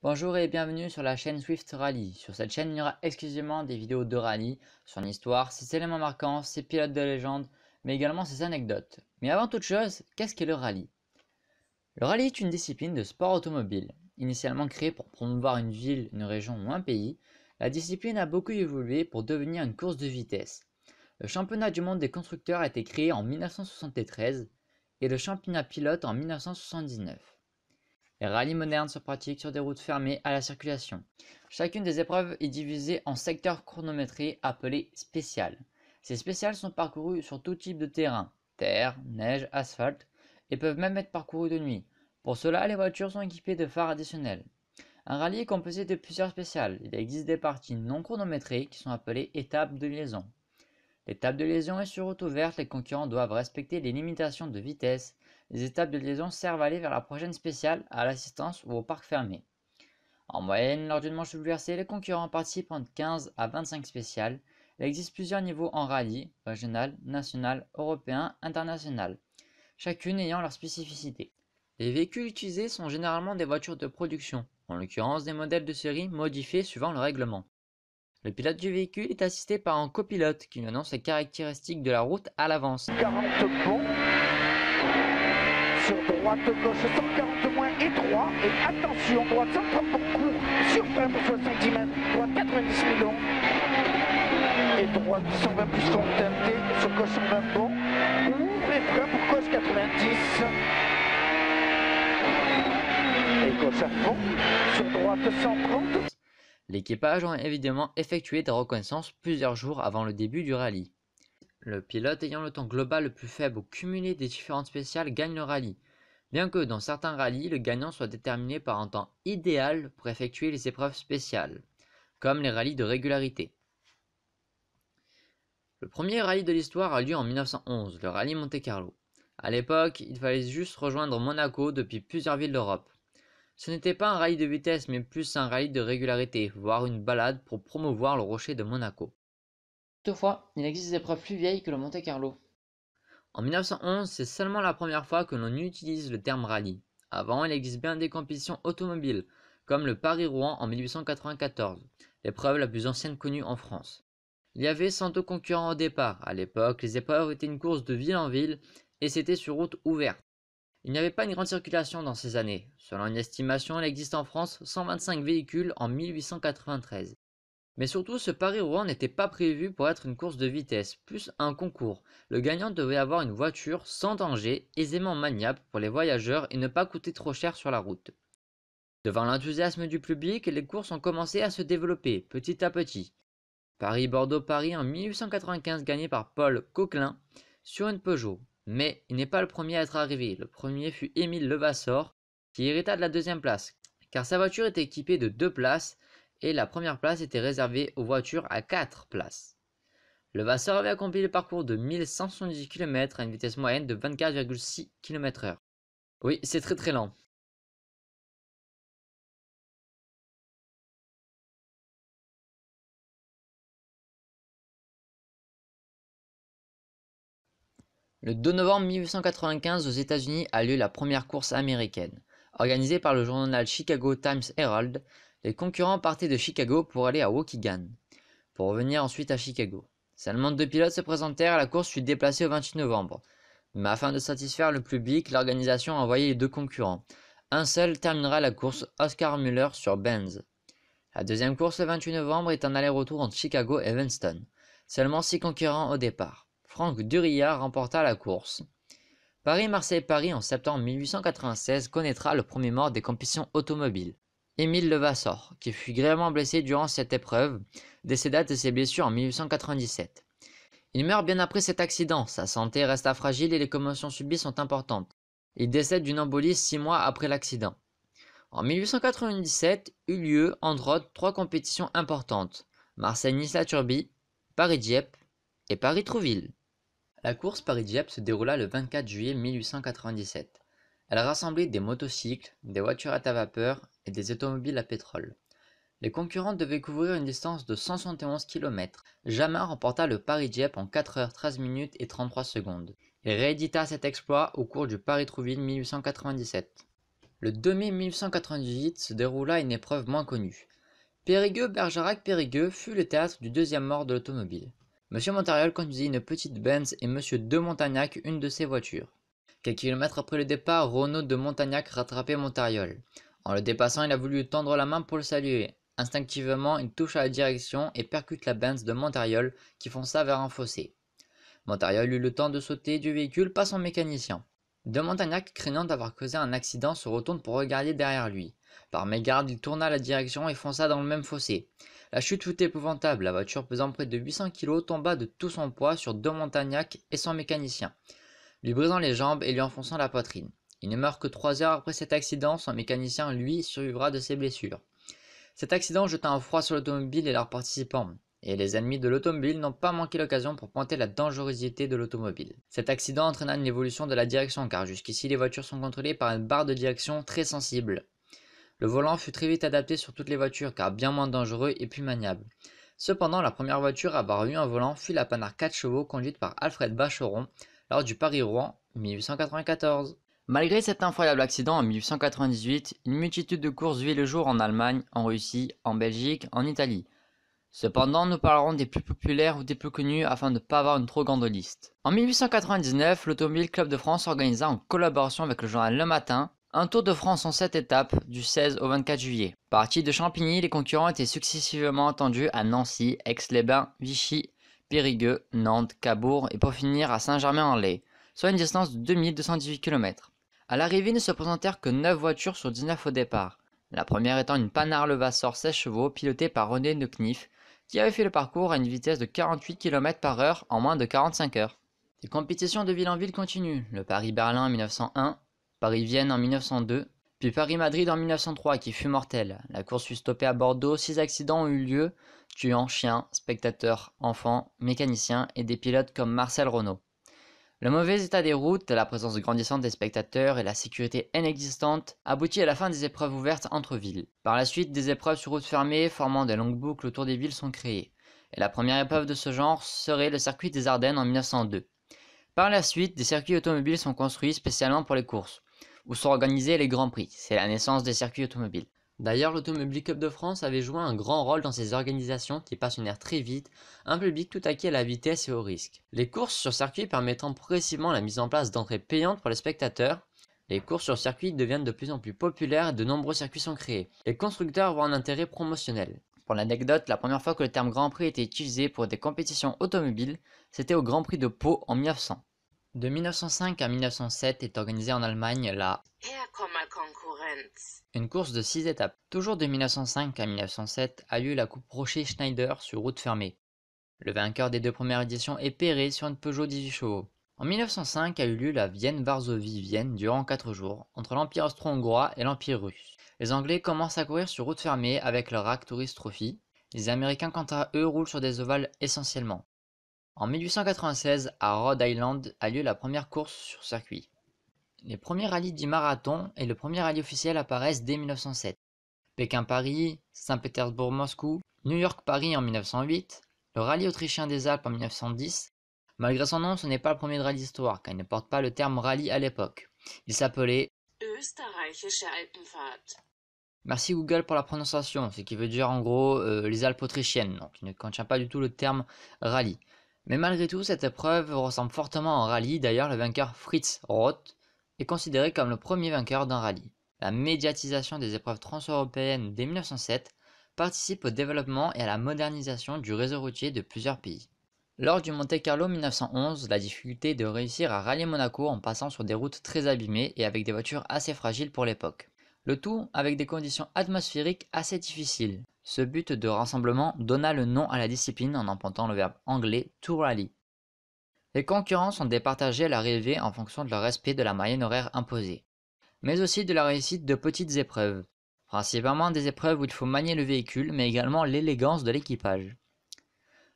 Bonjour et bienvenue sur la chaîne Swift Rally. Sur cette chaîne, il y aura exclusivement des vidéos de rallye, son histoire, ses éléments marquants, ses pilotes de légende, mais également ses anecdotes. Mais avant toute chose, qu'est-ce qu'est le rallye? Le rallye est une discipline de sport automobile. Initialement créée pour promouvoir une ville, une région ou un pays, la discipline a beaucoup évolué pour devenir une course de vitesse. Le championnat du monde des constructeurs a été créé en 1973 et le championnat pilote en 1979. Les rallyes modernes se pratiquent sur des routes fermées à la circulation. Chacune des épreuves est divisée en secteurs chronométrés appelés spéciales. Ces spéciales sont parcourues sur tout type de terrain, terre, neige, asphalte, et peuvent même être parcourues de nuit. Pour cela, les voitures sont équipées de phares additionnels. Un rallye est composé de plusieurs spéciales. Il existe des parties non chronométrées qui sont appelées étapes de liaison. L'étape de liaison est sur route ouverte, les concurrents doivent respecter les limitations de vitesse. Les étapes de liaison servent à aller vers la prochaine spéciale, à l'assistance ou au parc fermé. En moyenne, lors d'une manche bouleversée, les concurrents participent entre 15 à 25 spéciales. Il existe plusieurs niveaux en rallye, régional, national, européen, international, chacune ayant leur spécificité. Les véhicules utilisés sont généralement des voitures de production, en l'occurrence des modèles de série modifiés suivant le règlement. Le pilote du véhicule est assisté par un copilote qui lui annonce les caractéristiques de la route à l'avance. 40 bons, sur droite gauche 140 moins étroit, et attention, droite 130 pour court, sur fin pour 60 cm, droite 90 millions, et droite 120 plus fond teinté, sur gauche 120 bons, ouvrez frein pour gauche 90, et gauche à fond, sur droite 130. L'équipage a évidemment effectué des reconnaissances plusieurs jours avant le début du rallye. Le pilote ayant le temps global le plus faible au cumulé des différentes spéciales gagne le rallye, bien que dans certains rallyes, le gagnant soit déterminé par un temps idéal pour effectuer les épreuves spéciales, comme les rallyes de régularité. Le premier rallye de l'histoire a lieu en 1911, le rallye Monte-Carlo. À l'époque, il fallait juste rejoindre Monaco depuis plusieurs villes d'Europe. Ce n'était pas un rallye de vitesse, mais plus un rallye de régularité, voire une balade pour promouvoir le rocher de Monaco. Toutefois, il existe des épreuves plus vieilles que le Monte-Carlo. En 1911, c'est seulement la première fois que l'on utilise le terme rallye. Avant, il existe bien des compétitions automobiles, comme le Paris-Rouen en 1894, l'épreuve la plus ancienne connue en France. Il y avait 102 concurrents au départ. À l'époque, les épreuves étaient une course de ville en ville et c'était sur route ouverte. Il n'y avait pas une grande circulation dans ces années. Selon une estimation, il existe en France 125 véhicules en 1893. Mais surtout, ce Paris-Rouen n'était pas prévu pour être une course de vitesse, plus un concours. Le gagnant devait avoir une voiture sans danger, aisément maniable pour les voyageurs et ne pas coûter trop cher sur la route. Devant l'enthousiasme du public, les courses ont commencé à se développer petit à petit. Paris-Bordeaux-Paris en 1895 gagné par Paul Coquelin sur une Peugeot. Mais il n'est pas le premier à être arrivé. Le premier fut Émile Levasseur, qui hérita de la deuxième place, car sa voiture était équipée de 2 places et la première place était réservée aux voitures à 4 places. Levasseur avait accompli le parcours de 1170 km à une vitesse moyenne de 24,6 km/h. Oui, c'est très lent. Le 2 novembre 1895 aux États-Unis a lieu la première course américaine. Organisée par le journal Chicago Times-Herald, les concurrents partaient de Chicago pour aller à Waukegan, pour revenir ensuite à Chicago. Seulement 2 pilotes se présentèrent, la course fut déplacée au 28 novembre. Mais afin de satisfaire le public, l'organisation a envoyé les 2 concurrents. Un seul terminera la course, Oscar Muller sur Benz. La deuxième course le 28 novembre est un aller-retour entre Chicago et Evanston. Seulement 6 concurrents au départ. Franck Durillard remporta la course. Paris-Marseille-Paris en septembre 1896 connaîtra le premier mort des compétitions automobiles. Émile Levasseur, qui fut grièvement blessé durant cette épreuve, décéda de ses blessures en 1897. Il meurt bien après cet accident, sa santé resta fragile et les commotions subies sont importantes. Il décède d'une embolie 6 mois après l'accident. En 1897 eut lieu, entre autres, 3 compétitions importantes, Marseille-Nice-la-Turbie, Paris-Dieppe et Paris-Trouville. La course Paris-Dieppe se déroula le 24 juillet 1897. Elle rassemblait des motocycles, des voiturettes à vapeur et des automobiles à pétrole. Les concurrents devaient couvrir une distance de 171 km. Jamin remporta le Paris-Dieppe en 4 h 13 minutes et 33 secondes. Il réédita cet exploit au cours du Paris-Trouville 1897. Le 2 mai 1898 se déroula une épreuve moins connue. Périgueux-Bergerac-Périgueux fut le théâtre du deuxième mort de l'automobile. Monsieur Montariol conduisait une petite Benz et Monsieur de Montagnac une de ses voitures. Quelques kilomètres après le départ, Renaud de Montagnac rattrapait Montariol. En le dépassant, il a voulu lui tendre la main pour le saluer. Instinctivement, il touche à la direction et percute la Benz de Montariol qui fonça vers un fossé. Montariol eut le temps de sauter du véhicule, pas son mécanicien. De Montagnac, craignant d'avoir causé un accident, se retourne pour regarder derrière lui. Par mégarde, il tourna la direction et fonça dans le même fossé. La chute fut épouvantable, la voiture pesant près de 800 kg tomba de tout son poids sur De Montagnac et son mécanicien, lui brisant les jambes et lui enfonçant la poitrine. Il ne meurt que 3 heures après cet accident, son mécanicien, lui, survivra de ses blessures. Cet accident jeta un froid sur l'automobile et leurs participants, et les ennemis de l'automobile n'ont pas manqué l'occasion pour pointer la dangerosité de l'automobile. Cet accident entraîna une évolution de la direction car jusqu'ici les voitures sont contrôlées par une barre de direction très sensible. Le volant fut très vite adapté sur toutes les voitures car bien moins dangereux et plus maniable. Cependant, la première voiture à avoir eu un volant fut la Panhard 4 chevaux conduite par Alfred Vacheron lors du Paris-Rouen 1894. Malgré cet incroyable accident en 1898, une multitude de courses vit le jour en Allemagne, en Russie, en Belgique, en Italie. Cependant, nous parlerons des plus populaires ou des plus connus afin de ne pas avoir une trop grande liste. En 1899, l'Automobile Club de France organisa en collaboration avec le journal Le Matin un Tour de France en 7 étapes du 16 au 24 juillet. Partis de Champigny, les concurrents étaient successivement attendus à Nancy, Aix-les-Bains, Vichy, Périgueux, Nantes, Cabourg et pour finir à Saint-Germain-en-Laye, soit une distance de 2218 km. À l'arrivée ne se présentèrent que 9 voitures sur 19 au départ. La première étant une Panhard Levasseur 16 chevaux pilotée par René de Kniff, qui avait fait le parcours à une vitesse de 48 km/h en moins de 45 heures. Les compétitions de ville en ville continuent, le Paris-Berlin en 1901, Paris-Vienne en 1902, puis Paris-Madrid en 1903 qui fut mortel. La course fut stoppée à Bordeaux, 6 accidents ont eu lieu, tuant chiens, spectateurs, enfants, mécaniciens et des pilotes comme Marcel Renaud. Le mauvais état des routes, la présence grandissante des spectateurs et la sécurité inexistante aboutit à la fin des épreuves ouvertes entre villes. Par la suite, des épreuves sur route fermée formant des longues boucles autour des villes sont créées. Et la première épreuve de ce genre serait le circuit des Ardennes en 1902. Par la suite, des circuits automobiles sont construits spécialement pour les courses, où sont organisés les grands prix. C'est la naissance des circuits automobiles. D'ailleurs, l'Automobile Club de France avait joué un grand rôle dans ces organisations qui passionnèrent très vite un public tout acquis à la vitesse et au risque. Les courses sur circuit permettant progressivement la mise en place d'entrées payantes pour les spectateurs, les courses sur circuit deviennent de plus en plus populaires et de nombreux circuits sont créés. Les constructeurs voient un intérêt promotionnel. Pour l'anecdote, la première fois que le terme Grand Prix était utilisé pour des compétitions automobiles, c'était au Grand Prix de Pau en 1900. De 1905 à 1907 est organisée en Allemagne la une course de 6 étapes. Toujours de 1905 à 1907 a lieu la Coupe Rocher-Schneider sur route fermée. Le vainqueur des 2 premières éditions est Perret sur une Peugeot 18 chevaux. En 1905 a eu lieu la Vienne-Varsovie-Vienne durant 4 jours, entre l'Empire austro-hongrois et l'Empire russe. Les Anglais commencent à courir sur route fermée avec leur RAC Tourist Trophy. Les Américains quant à eux roulent sur des ovales essentiellement. En 1896, à Rhode Island a lieu la première course sur circuit. Les premiers rallyes du marathon et le premier rallye officiel apparaissent dès 1907. Pékin-Paris, Saint-Pétersbourg-Moscou, New York-Paris en 1908, le rallye autrichien des Alpes en 1910. Malgré son nom, ce n'est pas le premier de rallye d'histoire, car il ne porte pas le terme rallye à l'époque. Il s'appelait Österreichische Alpenfahrt. Merci Google pour la prononciation, ce qui veut dire en gros les Alpes autrichiennes, donc il ne contient pas du tout le terme rallye. Mais malgré tout, cette épreuve ressemble fortement à un rallye, d'ailleurs le vainqueur Fritz Roth est considéré comme le premier vainqueur d'un rallye. La médiatisation des épreuves transeuropéennes dès 1907 participe au développement et à la modernisation du réseau routier de plusieurs pays. Lors du Monte-Carlo 1911, la difficulté de réussir à rallier Monaco en passant sur des routes très abîmées et avec des voitures assez fragiles pour l'époque. Le tout avec des conditions atmosphériques assez difficiles. Ce but de rassemblement donna le nom à la discipline en empruntant le verbe anglais to rally. Les concurrents sont départagés à l'arrivée en fonction de leur respect de la moyenne horaire imposée, mais aussi de la réussite de petites épreuves, principalement des épreuves où il faut manier le véhicule, mais également l'élégance de l'équipage.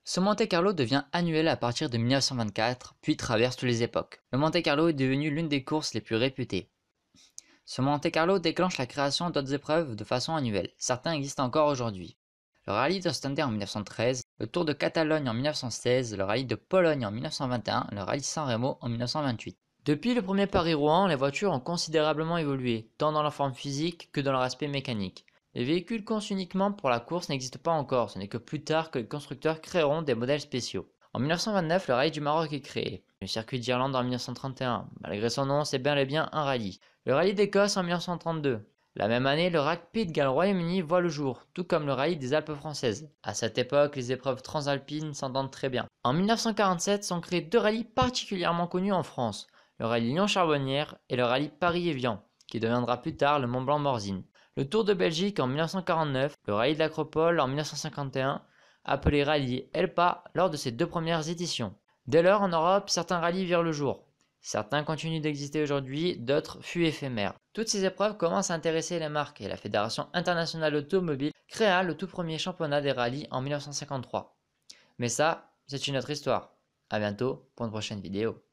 Ce Monte-Carlo devient annuel à partir de 1924, puis traverse toutes les époques. Le Monte-Carlo est devenu l'une des courses les plus réputées. Ce Monte-Carlo déclenche la création d'autres épreuves de façon annuelle. Certains existent encore aujourd'hui. Le rallye d'Ostende en 1913, le Tour de Catalogne en 1916, le rallye de Pologne en 1921, le rallye San Remo en 1928. Depuis le premier Paris-Rouen, les voitures ont considérablement évolué, tant dans leur forme physique que dans leur aspect mécanique. Les véhicules conçus uniquement pour la course n'existent pas encore, ce n'est que plus tard que les constructeurs créeront des modèles spéciaux. En 1929, le rallye du Maroc est créé. Le circuit d'Irlande en 1931. Malgré son nom, c'est bel et bien un rallye. Le rallye d'Écosse en 1932. La même année, le Rapid Gal Royaume-Uni voit le jour, tout comme le rallye des Alpes françaises. À cette époque, les épreuves transalpines s'entendent très bien. En 1947 sont créés 2 rallyes particulièrement connus en France, le rallye Lyon-Charbonnières et le rallye Paris-Évian, qui deviendra plus tard le Mont-Blanc-Morzine. Le Tour de Belgique en 1949, le rallye de l'Acropole en 1951, appelé rallye Elpa lors de ses 2 premières éditions. Dès lors, en Europe, certains rallyes virent le jour. Certains continuent d'exister aujourd'hui, d'autres furent éphémères. Toutes ces épreuves commencent à intéresser les marques et la Fédération internationale automobile créa le tout premier championnat des rallyes en 1953. Mais ça, c'est une autre histoire. A bientôt pour une prochaine vidéo.